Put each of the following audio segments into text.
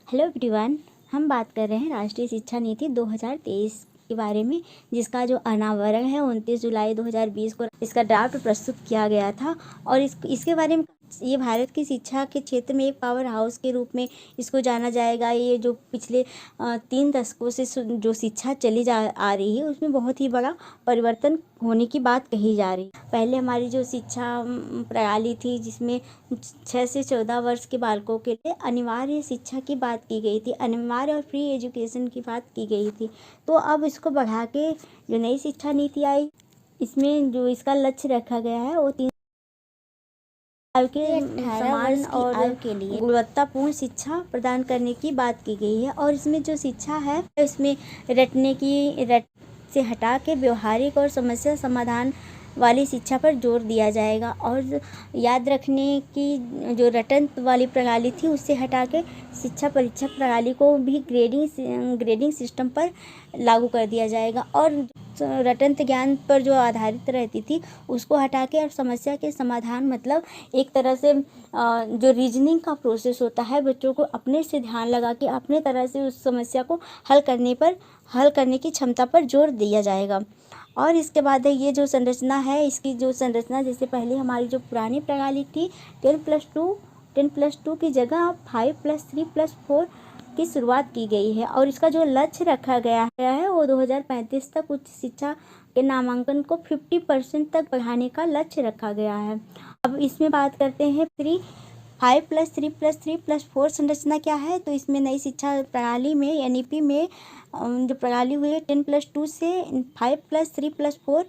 Hello everyone. हम बात कर रहे हैं राष्ट्रीय शिक्षा नीति 2023 के बारे में, जिसका जो अनावरण है 29 जुलाई 2020 को इसका ड्राफ्ट प्रस्तुत किया गया था। और इसके बारे में ये भारत की शिक्षा के क्षेत्र में एक पावर हाउस के रूप में इसको जाना जाएगा। ये जो पिछले 3 दशकों से जो शिक्षा चली आ रही है उसमें बहुत ही बड़ा परिवर्तन होने की बात कही जा रही है। पहले हमारी जो शिक्षा प्रणाली थी, जिसमें 6 से 14 वर्ष के बालकों के लिए अनिवार्य शिक्षा की बात की गई थी, अनिवार्य और फ्री एजुकेशन की बात की गई थी। तो अब इसको बढ़ा के जो नई शिक्षा नीति आई, इसमें जो इसका लक्ष्य रखा गया है वो 3 साल के समान और आयु के लिए गुणवत्तापूर्ण शिक्षा प्रदान करने की बात की गई है। और इसमें जो शिक्षा है इसमें रट से हटा के व्यवहारिक और समस्या समाधान वाली शिक्षा पर जोर दिया जाएगा। और याद रखने की जो रटन वाली प्रणाली थी उससे हटा के शिक्षा परीक्षा प्रणाली को भी ग्रेडिंग सिस्टम पर लागू कर दिया जाएगा। और रटन ज्ञान पर जो आधारित रहती थी उसको हटा के और समस्या के समाधान, मतलब एक तरह से जो रीजनिंग का प्रोसेस होता है, बच्चों को अपने से ध्यान लगा के अपने तरह से उस समस्या को हल करने की क्षमता पर जोर दिया जाएगा। और इसके बाद है ये जो संरचना है, इसकी जो संरचना, जैसे पहले हमारी जो पुरानी प्रणाली थी 10+2 की जगह 5+3+4 की शुरुआत की गई है। और इसका जो लक्ष्य रखा गया है वो 2035 तक उच्च शिक्षा के नामांकन को 50% तक बढ़ाने का लक्ष्य रखा गया है। अब इसमें बात करते हैं 5+3+3+4 संरचना क्या है। तो इसमें नई शिक्षा प्रणाली में एनईपी में जो प्रणाली हुई है 10+2 से 5+3+4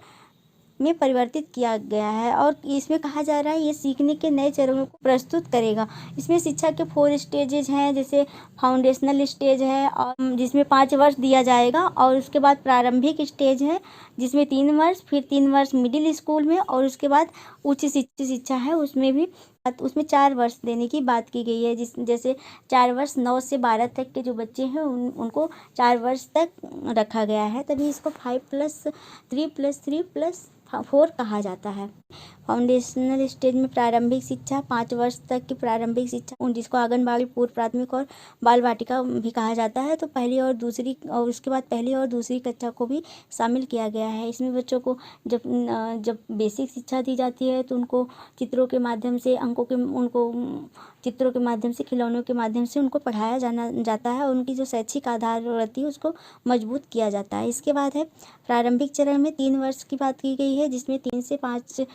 में परिवर्तित किया गया है। और इसमें कहा जा रहा है ये सीखने के नए चरणों को प्रस्तुत करेगा। इसमें शिक्षा के 4 स्टेजेज हैं, जैसे फाउंडेशनल स्टेज है और जिसमें 5 वर्ष दिया जाएगा। और उसके बाद प्रारंभिक स्टेज है जिसमें 3 वर्ष, फिर 3 वर्ष मिडिल स्कूल में, और उसके बाद उच्च शिक्षा है उसमें 4 वर्ष देने की बात की गई है। जैसे 4 वर्ष 9 से 12 तक के जो बच्चे हैं उनको 4 वर्ष तक रखा गया है, तभी इसको 5+3+3+4 कहा जाता है। फाउंडेशनल स्टेज में प्रारंभिक शिक्षा 5 वर्ष तक की प्रारंभिक शिक्षा, जिसको आंगनबाड़ी, पूर्व प्राथमिक और बाल वाटिका भी कहा जाता है, तो पहली और दूसरी और उसके बाद पहली और दूसरी कक्षा को भी शामिल किया गया है। इसमें बच्चों को जब बेसिक शिक्षा दी जाती है तो उनको चित्रों के माध्यम से चित्रों के माध्यम से, खिलौनों के माध्यम से उनको पढ़ाया जाता है। उनकी जो शैक्षिक आधार रहती है उसको मजबूत किया जाता है। इसके बाद है प्रारंभिक चरण में 3 वर्ष की बात की गई है, जिसमें 3 से 5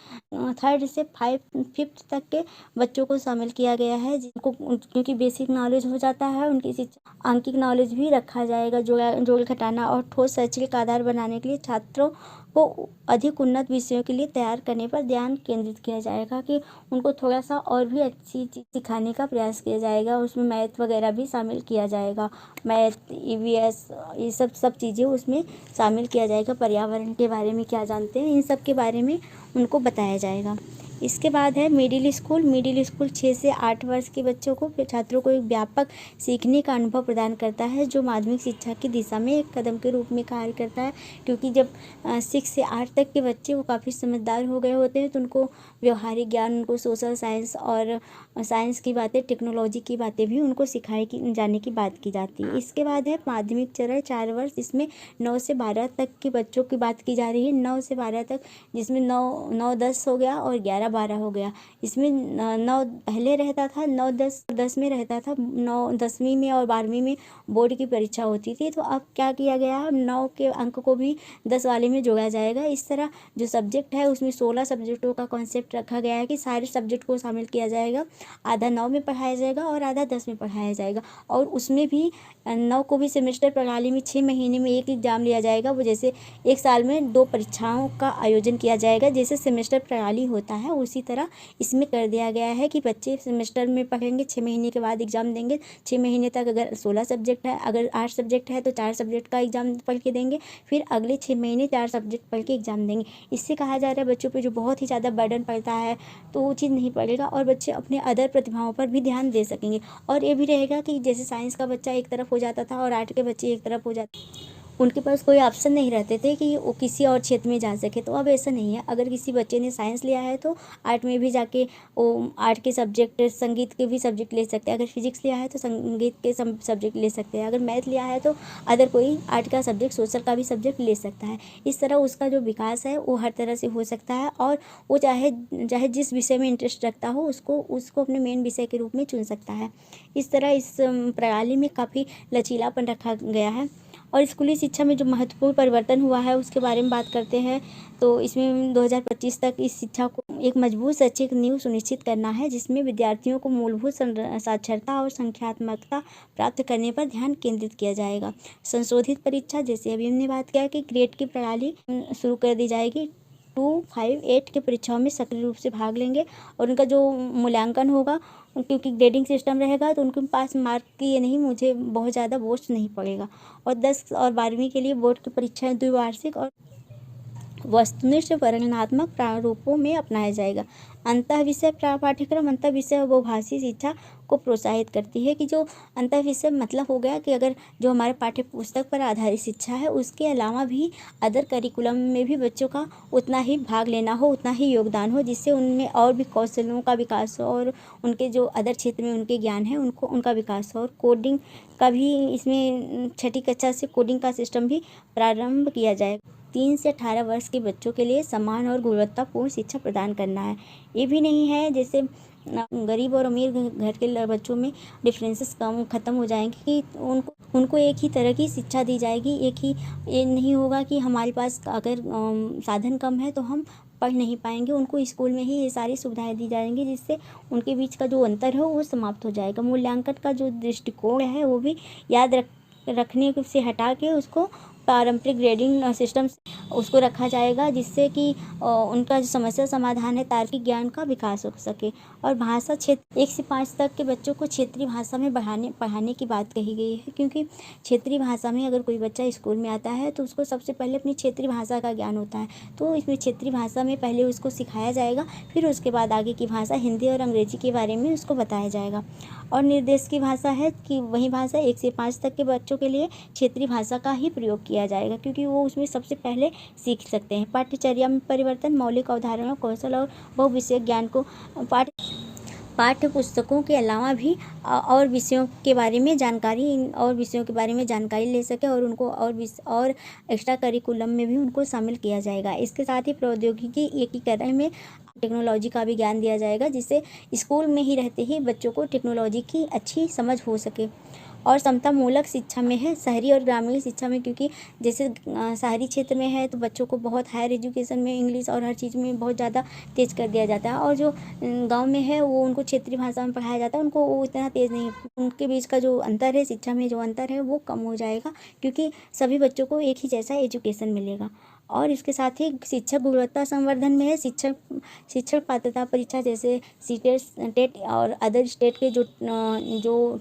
3rd से 5th तक के बच्चों को शामिल किया गया है, जिनको क्योंकि बेसिक नॉलेज हो जाता है, उनकी शिक्षा आंकिक नॉलेज भी रखा जाएगा। जोड़ घटाना और ठोस शैक्षिक आधार बनाने के लिए छात्रों को अधिक उन्नत विषयों के लिए तैयार करने पर ध्यान केंद्रित किया जाएगा, कि उनको थोड़ा सा और भी अच्छी चीज़ सिखाने का प्रयास किया जाएगा। उसमें मैथ वगैरह भी शामिल किया जाएगा, मैथ, ईवीएस, ये सब चीज़ें उसमें शामिल किया जाएगा। पर्यावरण के बारे में क्या जानते हैं, इन सब के बारे में उनको बताया जाएगा। इसके बाद है मिडिल स्कूल 6 से 8 वर्ष के छात्रों को एक व्यापक सीखने का अनुभव प्रदान करता है, जो माध्यमिक शिक्षा की दिशा में एक कदम के रूप में कार्य करता है। क्योंकि जब 6 से 8 तक के बच्चे वो काफ़ी समझदार हो गए होते हैं, तो उनको व्यवहारिक ज्ञान, उनको सोशल साइंस और साइंस की बातें, टेक्नोलॉजी की बातें भी उनको सिखाई जाने की बात की जाती है। इसके बाद है माध्यमिक चरण 4 वर्ष, इसमें 9 से 12 तक के बच्चों की बात की जा रही है। 9 से 12 तक, जिसमें 9-10 हो गया और 11-12 हो गया। इसमें 9 पहले रहता था, 9-10 में रहता था, 10वीं में और 12वीं में बोर्ड की परीक्षा होती थी। तो अब क्या किया गया है, 9 के अंक को भी 10 वाले में जोड़ा जाएगा। इस तरह जो सब्जेक्ट है उसमें 16 सब्जेक्टों का कॉन्सेप्ट रखा गया है, कि सारे सब्जेक्ट को शामिल किया जाएगा। आधा 9 में पढ़ाया जाएगा और आधा 10 में पढ़ाया जाएगा। और उसमें भी 9 को भी सेमेस्टर प्रणाली में 6 महीने में एक एग्जाम लिया जाएगा। वो जैसे एक साल में 2 परीक्षाओं का आयोजन किया जाएगा, जैसे सेमेस्टर प्रणाली होता है उसी तरह इसमें कर दिया गया है, कि बच्चे सेमेस्टर में पढ़ेंगे, 6 महीने के बाद एग्जाम देंगे। 6 महीने तक अगर 16 सब्जेक्ट है, अगर 8 सब्जेक्ट है तो 4 सब्जेक्ट का एग्जाम पढ़ के देंगे, फिर अगले 6 महीने 4 सब्जेक्ट पढ़ के एग्जाम देंगे। इससे कहा जा रहा है बच्चों पे जो बहुत ही ज़्यादा बर्डन पड़ता है तो वो चीज़ नहीं पड़ेगा, और बच्चे अपने अदर प्रतिभाओं पर भी ध्यान दे सकेंगे। और ये भी रहेगा कि जैसे साइंस का बच्चा एक तरफ हो जाता था और आर्ट के बच्चे एक तरफ हो जाते, उनके पास कोई ऑप्शन नहीं रहते थे कि वो किसी और क्षेत्र में जा सके। तो अब ऐसा नहीं है, अगर किसी बच्चे ने साइंस लिया है तो आर्ट में भी जाके वो आर्ट के सब्जेक्ट, संगीत के भी सब्जेक्ट ले सकते हैं। अगर फिजिक्स लिया है तो संगीत के सब्जेक्ट ले सकते हैं। अगर मैथ लिया है तो अदर कोई आर्ट का सब्जेक्ट, सोशल का भी सब्जेक्ट ले सकता है। इस तरह उसका जो विकास है वो हर तरह से हो सकता है, और वो चाहे चाहे जिस विषय में इंटरेस्ट रखता हो उसको अपने मेन विषय के रूप में चुन सकता है। इस तरह इस प्रणाली में काफ़ी लचीलापन रखा गया है। और स्कूली शिक्षा में जो महत्वपूर्ण परिवर्तन हुआ है उसके बारे में बात करते हैं, तो इसमें 2025 तक इस शिक्षा को एक मजबूत शैक्षिक नींव सुनिश्चित करना है, जिसमें विद्यार्थियों को मूलभूत साक्षरता और संख्यात्मकता प्राप्त करने पर ध्यान केंद्रित किया जाएगा। संशोधित परीक्षा, जैसे अभी हमने बात किया कि ग्रेड की प्रणाली शुरू कर दी जाएगी। 2, 5, 8 के परीक्षाओं में सक्रिय रूप से भाग लेंगे, और उनका जो मूल्यांकन होगा, क्योंकि ग्रेडिंग सिस्टम रहेगा तो उनके पास मार्क की ये नहीं, मुझे बहुत ज़्यादा बोझ नहीं पड़ेगा। और 10 और 12वीं के लिए बोर्ड की परीक्षाएं द्विवार्षिक और वस्तुनिष्ठ परिणात्मक प्रारूपों में अपनाया जाएगा। अंतः विषय पाठ्यक्रम अंतः विषय बहुभाषी शिक्षा को प्रोत्साहित करती है, कि जो अंतः विषय मतलब हो गया कि अगर जो हमारे पाठ्य पुस्तक पर आधारित शिक्षा है उसके अलावा भी अदर करिकुलम में भी बच्चों का उतना ही भाग लेना हो, उतना ही योगदान हो, जिससे उनमें और भी कौशलों का विकास हो, और उनके जो अदर क्षेत्र में उनके ज्ञान है उनको उनका विकास हो। और कोडिंग का भी इसमें 6ठी कक्षा से कोडिंग का सिस्टम भी प्रारंभ किया जाए। 3 से 18 वर्ष के बच्चों के लिए समान और गुणवत्तापूर्ण शिक्षा प्रदान करना है। ये भी नहीं है जैसे गरीब और अमीर घर के बच्चों में डिफरेंसेस ख़त्म हो जाएंगे, कि उनको एक ही तरह की शिक्षा दी जाएगी। एक ही ये नहीं होगा कि हमारे पास अगर साधन कम है तो हम पढ़ नहीं पाएंगे, उनको स्कूल में ही ये सारी सुविधाएं दी जाएंगी, जिससे उनके बीच का जो अंतर है वो समाप्त हो जाएगा। मूल्यांकन का जो दृष्टिकोण है वो भी याद रखने से हटा के उसको पारंपरिक ग्रेडिंग सिस्टम उसको रखा जाएगा, जिससे कि उनका जो समस्या समाधान है, तार्किक ज्ञान का विकास हो सके। और भाषा क्षेत्र 1 से 5 तक के बच्चों को क्षेत्रीय भाषा में पढ़ाने की बात कही गई है, क्योंकि क्षेत्रीय भाषा में अगर कोई बच्चा स्कूल में आता है तो उसको सबसे पहले अपनी क्षेत्रीय भाषा का ज्ञान होता है। तो इसमें क्षेत्रीय भाषा में पहले उसको सिखाया जाएगा, फिर उसके बाद आगे की भाषा हिंदी और अंग्रेजी के बारे में उसको बताया जाएगा। और निर्देश की भाषा है कि वही भाषा 1 से 5 तक के बच्चों के लिए क्षेत्रीय भाषा का ही प्रयोग किया जाएगा, क्योंकि वो उसमें सबसे पहले सीख सकते हैं। पाठ्यचर्या में परिवर्तन, मौलिक अवधारणा, कौशल और बहुविषयक ज्ञान को पाठ्य पुस्तकों के अलावा भी और विषयों के बारे में जानकारी ले सके, और उनको और एक्स्ट्रा करिकुलम में भी उनको शामिल किया जाएगा। इसके साथ ही प्रौद्योगिकी एकीकरण में टेक्नोलॉजी का भी ज्ञान दिया जाएगा, जिससे स्कूल में ही रहते ही बच्चों को टेक्नोलॉजी की अच्छी समझ हो सके। और समता मूलक शिक्षा में है, शहरी और ग्रामीण शिक्षा में, क्योंकि जैसे शहरी क्षेत्र में है तो बच्चों को बहुत हायर एजुकेशन में इंग्लिश और हर चीज़ में बहुत ज़्यादा तेज़ कर दिया जाता है, और जो गांव में है वो उनको क्षेत्रीय भाषा में पढ़ाया जाता है, उनको वो इतना तेज़ नहीं। उनके बीच का जो अंतर है, शिक्षा में जो अंतर है वो कम हो जाएगा, क्योंकि सभी बच्चों को एक ही जैसा एजुकेशन मिलेगा। और इसके साथ ही शिक्षक गुणवत्ता संवर्धन में है, शिक्षण पात्रता परीक्षा, जैसे टेट और अदर स्टेट के जो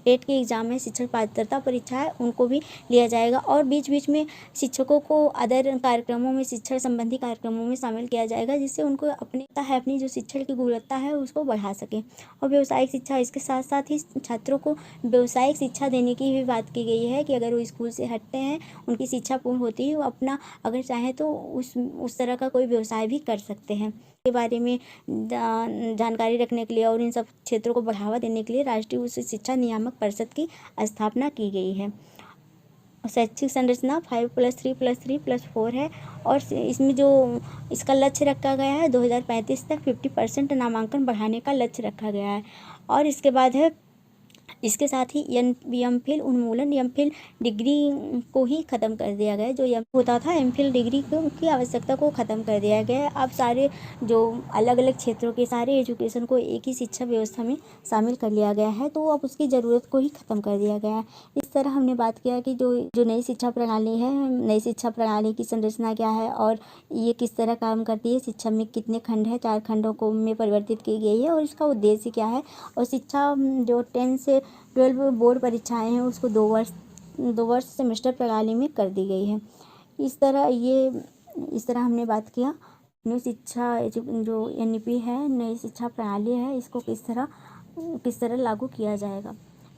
टेट के एग्ज़ाम है, शिक्षण पात्रता परीक्षा है, उनको भी लिया जाएगा। और बीच बीच में शिक्षकों को अदर कार्यक्रमों में, शिक्षण संबंधी कार्यक्रमों में शामिल किया जाएगा, जिससे उनको अपनी जो शिक्षण की गुणवत्ता है उसको बढ़ा सके। और व्यावसायिक शिक्षा, इसके साथ साथ ही छात्रों को व्यावसायिक शिक्षा देने की भी बात की गई है, कि अगर वो स्कूल से हटते हैं, उनकी शिक्षा पूर्ण होती है, वो अपना अगर चाहे तो उस तरह का कोई व्यवसाय भी कर सकते हैं। के बारे में जानकारी रखने के लिए और इन सब क्षेत्रों को बढ़ावा देने के लिए राष्ट्रीय उच्च शिक्षा नियामक परिषद की स्थापना की गई है। शैक्षिक संरचना 5+3+3+4 है, और इसमें जो इसका लक्ष्य रखा गया है 2035 तक 50% नामांकन बढ़ाने का लक्ष्य रखा गया है। और इसके बाद है, इसके साथ ही एमफिल उन्मूलन, एमफिल डिग्री को ही ख़त्म कर दिया गया। जो होता था एमफिल डिग्री की आवश्यकता को ख़त्म कर दिया गया है। अब सारे जो अलग अलग क्षेत्रों के सारे एजुकेशन को एक ही शिक्षा व्यवस्था में शामिल कर लिया गया है, तो अब उसकी ज़रूरत को ही ख़त्म कर दिया गया है। इस तरह हमने बात किया कि जो नई शिक्षा प्रणाली है, नई शिक्षा प्रणाली की संरचना क्या है, और ये किस तरह काम करती है, शिक्षा में कितने खंड है, 4 खंडों को में परिवर्तित की गई है, और इसका उद्देश्य क्या है। और शिक्षा जो 10 से 12 बोर्ड परीक्षाएं हैं उसको 2 वर्ष सेमेस्टर प्रणाली में कर दी गई है। इस तरह हमने बात किया नई शिक्षा जो NEP है, नई शिक्षा प्रणाली है, इसको किस तरह लागू किया जाएगा।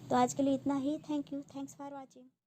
तो आज के लिए इतना ही। Thank you, thanks for watching.